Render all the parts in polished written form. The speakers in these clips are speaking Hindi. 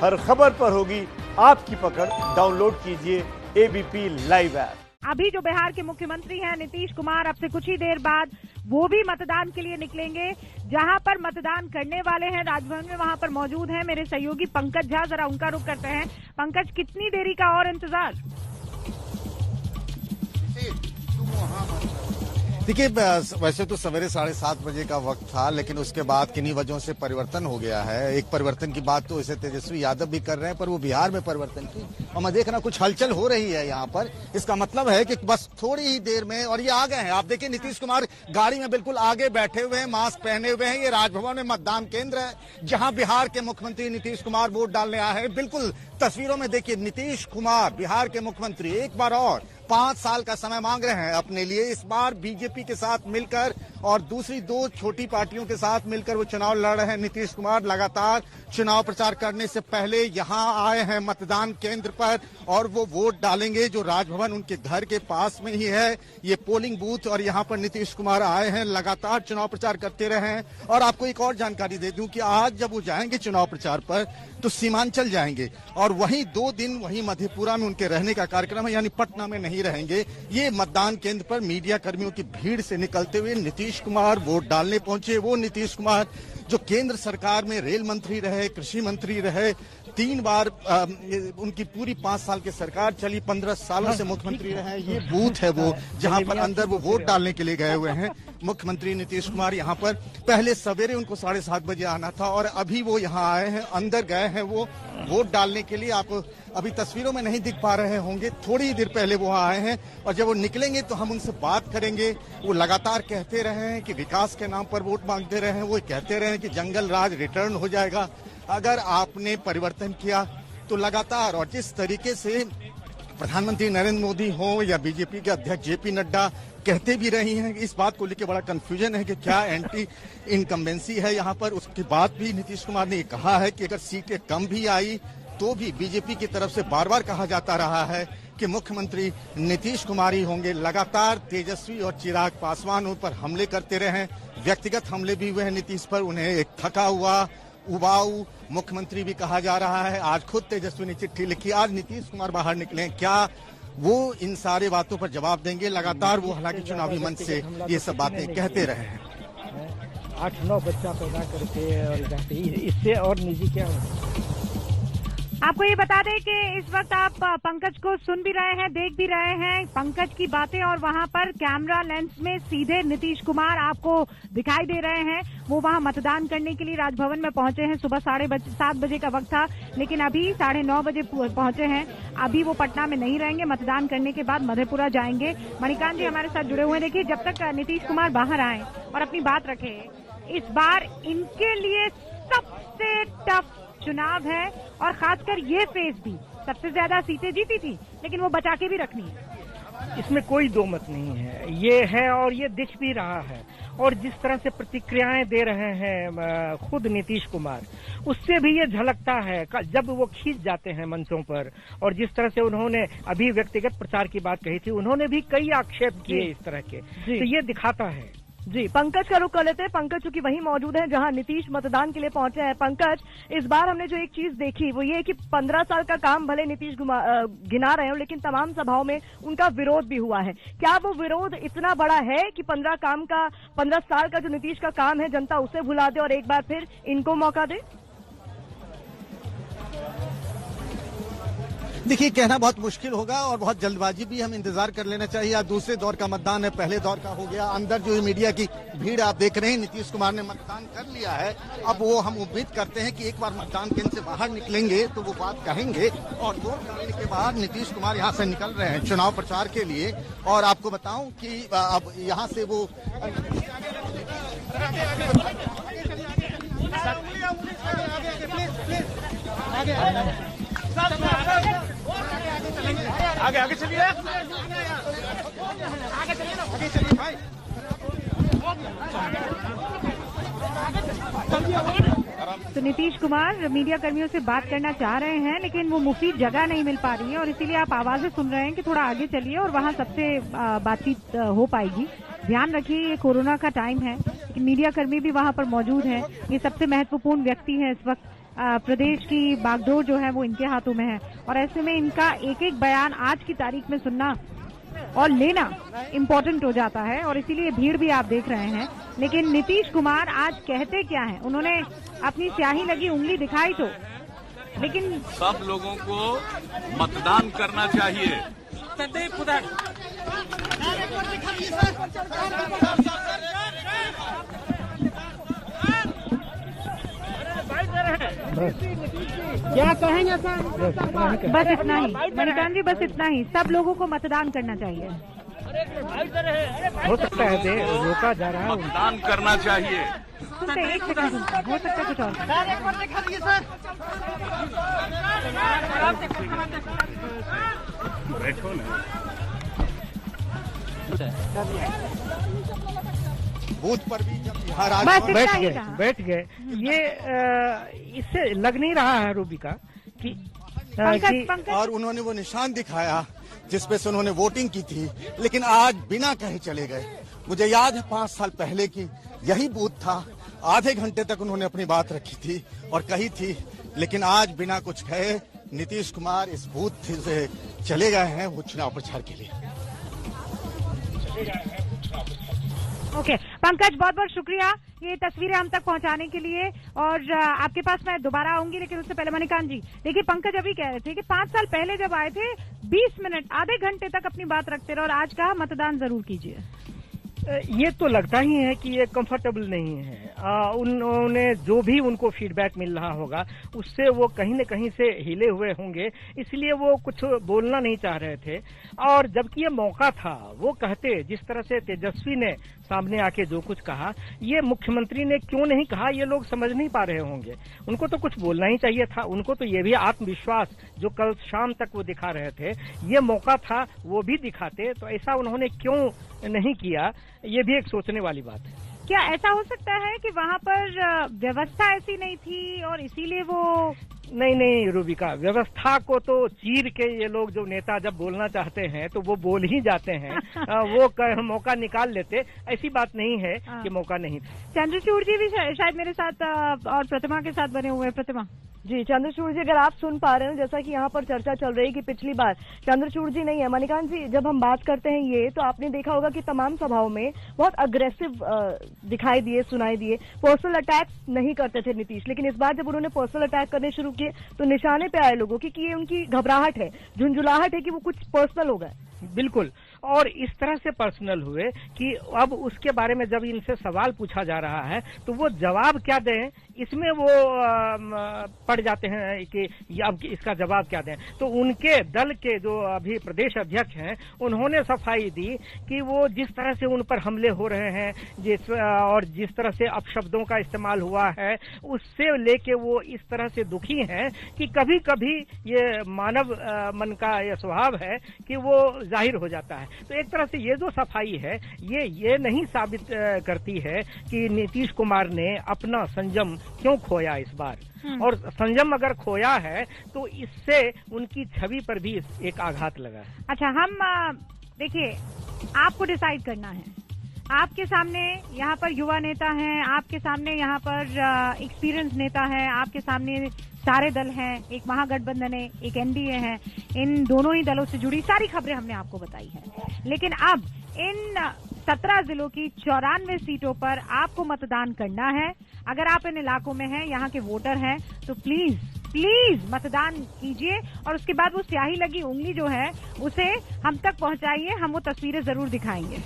हर खबर पर होगी आपकी पकड़। डाउनलोड कीजिए एबीपी लाइव ऐप। अभी जो बिहार के मुख्यमंत्री हैं नीतीश कुमार, अब से कुछ ही देर बाद वो भी मतदान के लिए निकलेंगे। जहां पर मतदान करने वाले हैं राजभवन में, वहां पर मौजूद हैं मेरे सहयोगी पंकज झा। जरा उनका रुख करते हैं। पंकज, कितनी देरी का और इंतजार? देखिए, वैसे तो सवेरे 7:30 बजे का वक्त था, लेकिन उसके बाद किन्हीं वजहों से परिवर्तन हो गया है। एक परिवर्तन की बात तो इसे तेजस्वी यादव भी कर रहे हैं, पर वो बिहार में परिवर्तन की, और मैं देख रहा कुछ हलचल हो रही है यहाँ पर। इसका मतलब है कि बस थोड़ी ही देर में, और ये आ गए हैं। आप देखिए, नीतीश कुमार गाड़ी में बिल्कुल आगे बैठे हुए हैं, मास्क पहने हुए हैं। ये राजभवन में मतदान केंद्र है, जहाँ बिहार के मुख्यमंत्री नीतीश कुमार वोट डालने आए हैं। बिल्कुल तस्वीरों में देखिए, नीतीश कुमार बिहार के मुख्यमंत्री एक बार और 5 साल का समय मांग रहे हैं अपने लिए। इस बार बीजेपी के साथ मिलकर और दूसरी 2 छोटी पार्टियों के साथ मिलकर वो चुनाव लड़ रहे हैं। नीतीश कुमार लगातार चुनाव प्रचार करने से पहले यहाँ आए हैं मतदान केंद्र पर, और वो वोट डालेंगे जो राजभवन उनके घर के पास में ही है, ये पोलिंग बूथ। और यहाँ पर नीतीश कुमार आए हैं, लगातार चुनाव प्रचार करते रहे हैं। और आपको एक और जानकारी दे दूं कि आज जब वो जाएंगे चुनाव प्रचार पर, तो सीमांचल जाएंगे, और वहीं 2 दिन वहीं मधेपुरा में उनके रहने का कार्यक्रम है, यानी पटना में नहीं रहेंगे। ये मतदान केंद्र पर मीडिया कर्मियों की भीड़ से निकलते हुए नीतीश कुमार वोट डालने पहुंचे। वो नीतीश कुमार जो केंद्र सरकार में रेल मंत्री रहे, कृषि मंत्री रहे, 3 बार उनकी पूरी 5 साल की सरकार चली, 15 सालों से मुख्यमंत्री रहे। ये बूथ है वो, जहां पर अंदर वो वोट डालने के लिए गए हुए हैं मुख्यमंत्री नीतीश कुमार। यहाँ पर पहले सवेरे उनको 7:30 बजे आना था, और अभी वो यहाँ आए हैं, अंदर गए हैं वो वोट डालने के लिए। आप अभी तस्वीरों में नहीं दिख पा रहे होंगे, थोड़ी देर पहले वो आए हैं, और जब वो निकलेंगे तो हम उनसे बात करेंगे। वो लगातार कहते रहे हैं कि विकास के नाम पर वोट मांगते रहे हैं, वो कहते रहे हैं कि जंगल राज रिटर्न हो जाएगा अगर आपने परिवर्तन किया तो। लगातार, और जिस तरीके से प्रधानमंत्री नरेंद्र मोदी हो या बीजेपी के अध्यक्ष जेपी नड्डा कहते भी रही हैं, इस बात को लेकर बड़ा कंफ्यूजन है कि क्या एंटी इनकम्बेंसी है यहाँ पर। उसके बाद भी नीतीश कुमार ने कहा है कि अगर सीटें कम भी आई तो भी बीजेपी की तरफ से बार बार कहा जाता रहा है कि मुख्यमंत्री नीतीश कुमार ही होंगे। लगातार तेजस्वी और चिराग पासवान उन पर हमले करते रहे, व्यक्तिगत हमले भी हुए हैं नीतीश पर। उन्हें एक थका हुआ, उबाऊ मुख्यमंत्री भी कहा जा रहा है। आज खुद तेजस्वी ने चिट्ठी लिखी, आज नीतीश कुमार बाहर निकले, क्या वो इन सारे बातों पर जवाब देंगे? लगातार वो हालांकि चुनावी मंच से ये सब बातें कहते रहे हैं। 8-9 बच्चा पैदा करके और इससे और निजी क्या हो। आपको ये बता दें कि इस वक्त आप पंकज को सुन भी रहे हैं, देख भी रहे हैं पंकज की बातें, और वहां पर कैमरा लेंस में सीधे नीतीश कुमार आपको दिखाई दे रहे हैं। वो वहां मतदान करने के लिए राजभवन में पहुंचे हैं। सुबह 7:30 बजे का वक्त था, लेकिन अभी 9:30 बजे पहुंचे हैं। अभी वो पटना में नहीं रहेंगे, मतदान करने के बाद मधेपुरा जाएंगे। मणिकांत जी हमारे साथ जुड़े हुए हैं। देखिए, जब तक नीतीश कुमार बाहर आए और अपनी बात रखे, इस बार इनके लिए सबसे टफ चुनाव है, और खासकर ये फेज भी। सबसे ज्यादा सीटें जीती थी, लेकिन वो बचा के भी रखनी है, इसमें कोई दो मत नहीं है। ये है, और ये दिख भी रहा है। और जिस तरह से प्रतिक्रियाएं दे रहे हैं खुद नीतीश कुमार, उससे भी ये झलकता है जब वो खींच जाते हैं मंचों पर। और जिस तरह से उन्होंने अभी व्यक्तिगत प्रचार की बात कही थी, उन्होंने भी कई आक्षेप किए इस तरह के, तो ये दिखाता है। जी, पंकज का रुख कर लेते हैं। पंकज चूंकि वहीं मौजूद हैं जहां नीतीश मतदान के लिए पहुंचे हैं। पंकज, इस बार हमने जो एक चीज देखी वो ये कि 15 साल का काम भले नीतीश गिना रहे हो, लेकिन तमाम सभाओं में उनका विरोध भी हुआ है। क्या वो विरोध इतना बड़ा है कि 15 साल का जो नीतीश का काम है जनता उसे भुला दे और एक बार फिर इनको मौका दे? देखिए, कहना बहुत मुश्किल होगा, और बहुत जल्दबाजी भी हम इंतजार कर लेना चाहिए। आज दूसरे दौर का मतदान है, पहले दौर का हो गया। अंदर जो मीडिया की भीड़ आप देख रहे हैं, नीतीश कुमार ने मतदान कर लिया है। अब वो हम उम्मीद करते हैं कि एक बार मतदान केंद्र से बाहर निकलेंगे तो वो बात कहेंगे, और वोट डालने के बाद नीतीश कुमार यहाँ से निकल रहे हैं चुनाव प्रचार के लिए। और आपको बताऊं कि अब यहाँ से वो आगे चलिए, आगे चलिए भाई। तो नीतीश कुमार मीडिया कर्मियों से बात करना चाह रहे हैं, लेकिन वो मुफीद जगह नहीं मिल पा रही है, और इसीलिए आप आवाजें सुन रहे हैं कि थोड़ा आगे चलिए और वहां सबसे बातचीत हो पाएगी। ध्यान रखिए, ये कोरोना का टाइम है, मीडिया कर्मी भी वहां पर मौजूद हैं। ये सबसे महत्वपूर्ण व्यक्ति हैं इस वक्त प्रदेश की बागडोर जो है वो इनके हाथों में है और ऐसे में इनका एक एक बयान आज की तारीख में सुनना और लेना इम्पोर्टेंट हो जाता है और इसीलिए भीड़ भी आप देख रहे हैं। लेकिन नीतीश कुमार आज कहते क्या हैं? उन्होंने अपनी स्याही लगी उंगली दिखाई तो, लेकिन सब लोगों को मतदान करना चाहिए। क्या कहेंगे सर? बस इतना ही मणिकांत जी, बस इतना ही। सब लोगों को मतदान करना चाहिए। हो सकता है रोका जा रहा है, मतदान करना चाहिए। सुनते एक सेकंड, हो सकता है कुछ और। बैठो ना। बूथ पर भी जब बिहार आज बस इतना ही बैठ गए। ये इससे लग नहीं रहा है रूबिका कि पंकज और उन्होंने वो निशान दिखाया जिसपे से उन्होंने वोटिंग की थी, लेकिन आज बिना कहे चले गए। मुझे याद है 5 साल पहले की यही बूथ था, आधे घंटे तक उन्होंने अपनी बात रखी थी और कही थी, लेकिन आज बिना कुछ कहे नीतीश कुमार इस बूथ से चले गए हैं वो चुनाव प्रचार के लिए। ओके पंकज, बहुत बहुत शुक्रिया ये तस्वीरें हम तक पहुंचाने के लिए और आपके पास मैं दोबारा आऊंगी, लेकिन उससे पहले मणिकांत जी देखिए, पंकज अभी कह रहे थे कि 5 साल पहले जब आए थे 20 मिनट आधे घंटे तक अपनी बात रखते रहे और आज कहा मतदान जरूर कीजिए। ये तो लगता ही है कि ये कंफर्टेबल नहीं है। उन्होंने जो भी उनको फीडबैक मिल रहा होगा उससे वो कहीं न कहीं से हिले हुए होंगे, इसलिए वो कुछ बोलना नहीं चाह रहे थे। और जबकि ये मौका था वो कहते, जिस तरह से तेजस्वी ने सामने आके जो कुछ कहा, ये मुख्यमंत्री ने क्यों नहीं कहा ये लोग समझ नहीं पा रहे होंगे। उनको तो कुछ बोलना ही चाहिए था, उनको तो ये भी आत्मविश्वास जो कल शाम तक वो दिखा रहे थे, ये मौका था वो भी दिखाते, तो ऐसा उन्होंने क्यों नहीं किया, ये भी एक सोचने वाली बात है। क्या ऐसा हो सकता है कि वहाँ पर व्यवस्था ऐसी नहीं थी और इसीलिए वो? नहीं रूबिका, व्यवस्था को तो चीर के ये लोग जो नेता जब बोलना चाहते हैं तो वो बोल ही जाते हैं। वो मौका निकाल लेते, ऐसी बात नहीं है कि मौका नहीं। चंद्रचूड़ जी भी शायद मेरे साथ और प्रतिमा के साथ बने हुए हैं। प्रतिमा जी, चंद्रचूड़ जी अगर आप सुन पा रहे हो, जैसा कि यहाँ पर चर्चा चल रही है कि पिछली बार चंद्रचूड़ जी नहीं है, मणिकांत जी जब हम बात करते हैं ये, तो आपने देखा होगा कि तमाम सभाओं में बहुत अग्रेसिव दिखाई दिए, सुनाई दिए। पर्सनल अटैक नहीं करते थे नीतीश, लेकिन इस बार जब उन्होंने पर्सनल अटैक करने शुरू किए तो निशाने पे आए लोगों की कि ये उनकी घबराहट है, झुंझुलाहट है कि वो कुछ पर्सनल हो गए। बिल्कुल, और इस तरह से पर्सनल हुए कि अब उसके बारे में जब इनसे सवाल पूछा जा रहा है तो वो जवाब क्या दें, इसमें वो पड़ जाते हैं कि अब इसका जवाब क्या दें। तो उनके दल के जो अभी प्रदेश अध्यक्ष हैं उन्होंने सफाई दी कि वो जिस तरह से उन पर हमले हो रहे हैं, और जिस तरह से अपशब्दों का इस्तेमाल हुआ है, उससे लेके वो इस तरह से दुखी हैं कि कभी कभी ये मानव मन का ये स्वभाव है कि वो जाहिर हो जाता है। तो एक तरह से ये जो सफाई है ये नहीं साबित करती है कि नीतीश कुमार ने अपना संयम क्यों खोया इस बार, और संयम अगर खोया है तो इससे उनकी छवि पर भी एक आघात लगा है। अच्छा, हम देखिए, आपको डिसाइड करना है। आपके सामने यहाँ पर युवा नेता हैं, आपके सामने यहाँ पर एक्सपीरियंस नेता है, आपके सामने सारे दल हैं, एक महागठबंधन है, एक एनडीए है। इन दोनों ही दलों से जुड़ी सारी खबरें हमने आपको बताई है, लेकिन अब इन 17 जिलों की 94 सीटों पर आपको मतदान करना है। अगर आप इन इलाकों में हैं, यहाँ के वोटर हैं, तो प्लीज मतदान कीजिए और उसके बाद वो स्याही लगी उंगली जो है उसे हम तक पहुंचाइए, हम वो तस्वीरें जरूर दिखाएंगे।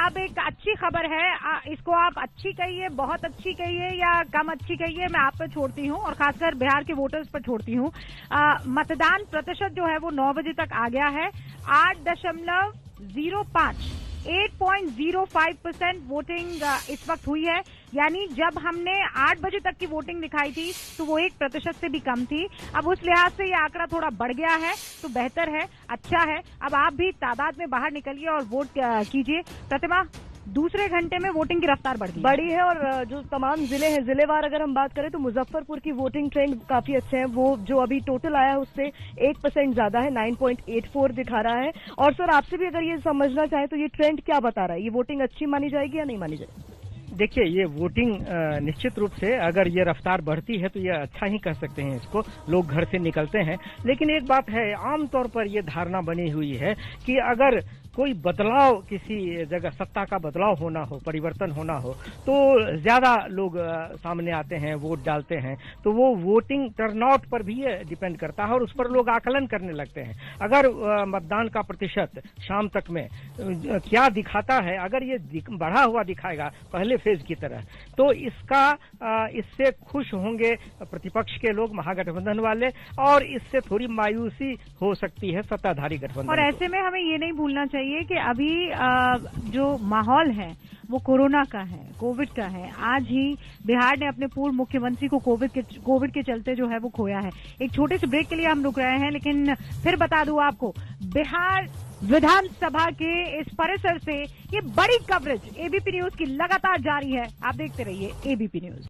अब एक अच्छी खबर है, इसको आप अच्छी कहिए, बहुत अच्छी कहिए या कम अच्छी कहिए, मैं आप पर छोड़ती हूँ और खासकर बिहार के वोटर्स पर छोड़ती हूँ। मतदान प्रतिशत जो है वो 9 बजे तक आ गया है। 8.05% वोटिंग इस वक्त हुई है, यानी जब हमने 8 बजे तक की वोटिंग दिखाई थी तो वो 1% से भी कम थी। अब उस लिहाज से ये आंकड़ा थोड़ा बढ़ गया है तो बेहतर है, अच्छा है। अब आप भी तादाद में बाहर निकलिए और वोट कीजिए। प्रतिमा, दूसरे घंटे में वोटिंग की रफ्तार बढ़ी है और जो तमाम जिले हैं, जिलेवार अगर हम बात करें तो मुजफ्फरपुर की वोटिंग ट्रेंड काफी अच्छे हैं। वो जो अभी टोटल आया है उससे 1% ज्यादा है, 9.84 दिखा रहा है। और सर आपसे भी अगर ये समझना चाहे तो ये ट्रेंड क्या बता रहा है, ये वोटिंग अच्छी मानी जाएगी या नहीं मानी जाएगी? देखिए, ये वोटिंग निश्चित रूप से अगर ये रफ्तार बढ़ती है तो ये अच्छा ही कह सकते हैं इसको, लोग घर से निकलते हैं। लेकिन एक बात है, आमतौर पर ये धारणा बनी हुई है कि अगर कोई बदलाव, किसी जगह सत्ता का बदलाव होना हो, परिवर्तन होना हो, तो ज्यादा लोग सामने आते हैं, वोट डालते हैं। तो वो वोटिंग टर्नआउट पर भी ये डिपेंड करता है और उस पर लोग आकलन करने लगते हैं। अगर मतदान का प्रतिशत शाम तक में क्या दिखाता है, अगर ये बढ़ा हुआ दिखाएगा पहले फेज की तरह, तो इससे खुश होंगे प्रतिपक्ष के लोग, महागठबंधन वाले, और इससे थोड़ी मायूसी हो सकती है सत्ताधारी गठबंधन। और ऐसे में हमें ये नहीं भूलना चाहिए कि अभी जो माहौल है वो कोरोना का है, कोविड का है। आज ही बिहार ने अपने पूर्व मुख्यमंत्री को कोविड के चलते जो है वो खोया है। एक छोटे से ब्रेक के लिए हम रुक रहे हैं, लेकिन फिर बता दूं आपको, बिहार विधानसभा के इस परिसर से ये बड़ी कवरेज एबीपी न्यूज की लगातार जारी है। आप देखते रहिए एबीपी न्यूज।